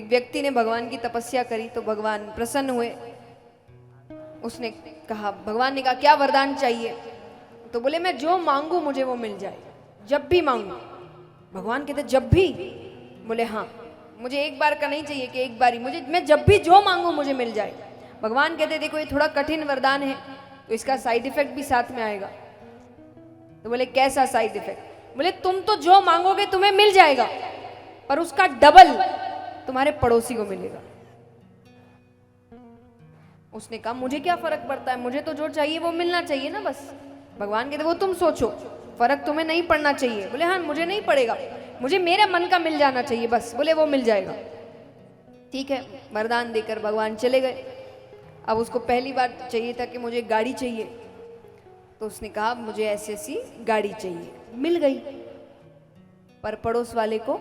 व्यक्ति ने भगवान की तपस्या करी तो भगवान प्रसन्न हुए। उसने कहा, भगवान ने कहा क्या वरदान चाहिए? तो बोले मैं जो मांगू मुझे वो मिल जाए, जब भी मांगू। भगवान कहते जब भी? बोले हाँ, मुझे एक बार का नहीं चाहिए कि एक बार ही, मुझे मैं जब भी जो मांगू मुझे मिल जाए। भगवान कहते देखो ये थोड़ा कठिन वरदान है तो इसका साइड इफेक्ट भी साथ में आएगा। तो बोले कैसा साइड इफेक्ट? बोले तुम तो जो मांगोगे तुम्हें मिल जाएगा, पर उसका डबल तुम्हारे पड़ोसी को मिलेगा। उसने कहा मुझे क्या फर्क पड़ता है, मुझे तो जो चाहिए वो मिलना चाहिए ना बस। भगवान कहते वो तुम सोचो, फर्क तुम्हें नहीं पड़ना चाहिए। बोले हाँ मुझे नहीं पड़ेगा, मुझे मेरे मन का मिल जाना चाहिए बस। बोले वो मिल जाएगा। ठीक है, वरदान देकर भगवान चले गए। अब उसको पहली बार चाहिए था कि मुझे गाड़ी चाहिए, तो उसने कहा मुझे ऐसी ऐसी गाड़ी चाहिए, मिल गई। पर पड़ोस वाले को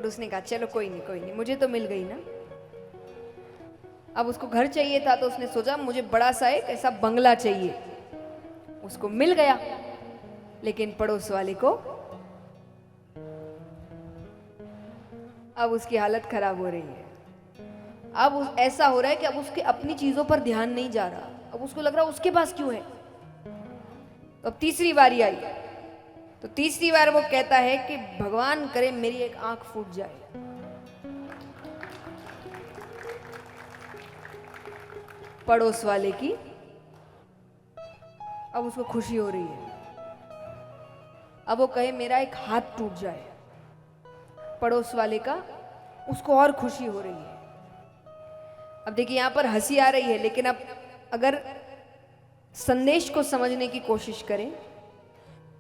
उसने कहा चलो कोई नहीं, मुझे तो मिल गई ना। अब उसको घर चाहिए था तो उसने सोचा मुझे बड़ा सा एक ऐसा बंगला चाहिए, उसको मिल गया। लेकिन पड़ोस वाले को अब उसकी हालत खराब हो रही है। अब ऐसा हो रहा है कि अब उसके अपनी चीजों पर ध्यान नहीं जा रहा, अब उसको लग रहा उसके पास क्यों है। तो अब तीसरी बारी आई, तो तीसरी बार वो कहता है कि भगवान करे मेरी एक आंख फूट जाए। पड़ोस वाले की अब उसको खुशी हो रही है। अब वो कहे मेरा एक हाथ टूट जाए, पड़ोस वाले का उसको और खुशी हो रही है। अब देखिए यहां पर हंसी आ रही है, लेकिन अब अगर संदेश को समझने की कोशिश करें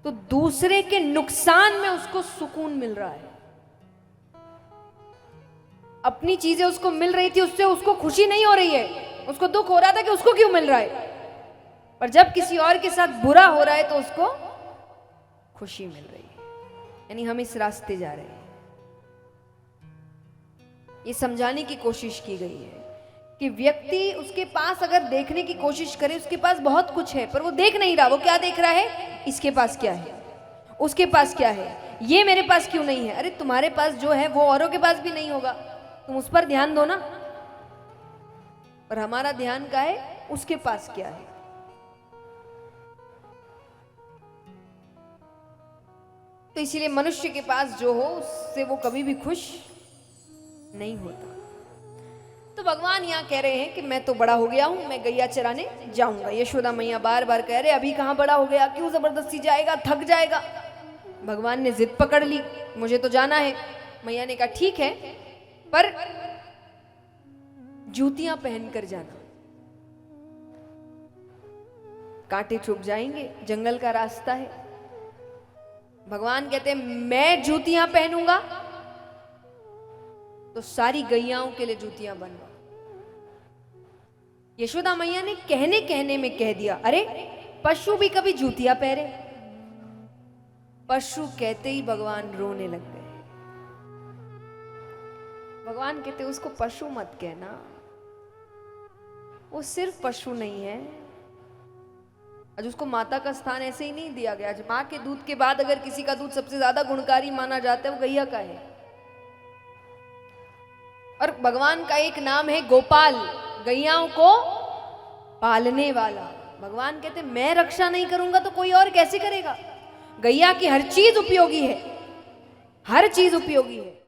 तो दूसरे के नुकसान में उसको सुकून मिल रहा है। अपनी चीजें उसको मिल रही थी, उससे उसको खुशी नहीं हो रही है, उसको दुख हो रहा था कि उसको क्यों मिल रहा है। पर जब किसी और के साथ बुरा हो रहा है तो उसको खुशी मिल रही है। यानी हम इस रास्ते जा रहे हैं। ये समझाने की कोशिश की गई है कि व्यक्ति उसके पास अगर देखने की कोशिश करे, उसके पास बहुत कुछ है पर वो देख नहीं रहा। वो क्या देख रहा है? इसके पास क्या है, उसके पास क्या है, ये मेरे पास क्यों नहीं है। अरे तुम्हारे पास जो है वो औरों के पास भी नहीं होगा, तुम उस पर ध्यान दो ना। और हमारा ध्यान क्या है? उसके पास क्या है। तो इसीलिए मनुष्य के पास जो हो उससे वो कभी भी खुश नहीं होता। तो भगवान यहाँ कह रहे हैं कि मैं तो बड़ा हो गया हूं, मैं गैया चराने जाऊंगा। यशोदा मैया बार बार कह रहे अभी कहां बड़ा हो गया, क्यों जबरदस्ती जाएगा, थक जाएगा। भगवान ने जिद पकड़ ली, मुझे तो जाना है। मैया ने कहा ठीक है, पर जूतियां पहनकर जाना, कांटे चुभ जाएंगे, जंगल का रास्ता है। भगवान कहते हैं मैं जूतियां पहनूंगा तो सारी गैयाओं के लिए जूतियां बनवा। यशोदा मैया ने कहने कहने में कह दिया अरे पशु भी कभी जूतियां पहने। पशु कहते ही भगवान रोने लग गए। भगवान कहते उसको पशु मत कहना, वो सिर्फ पशु नहीं है। आज उसको माता का स्थान ऐसे ही नहीं दिया गया। आज मां के दूध के बाद अगर किसी का दूध सबसे ज्यादा गुणकारी माना जाता है वो गैया का है। और भगवान का एक नाम है गोपाल, गैयाओं को पालने वाला। भगवान कहते मैं रक्षा नहीं करूंगा तो कोई और कैसे करेगा। गैया की हर चीज उपयोगी है, हर चीज उपयोगी है।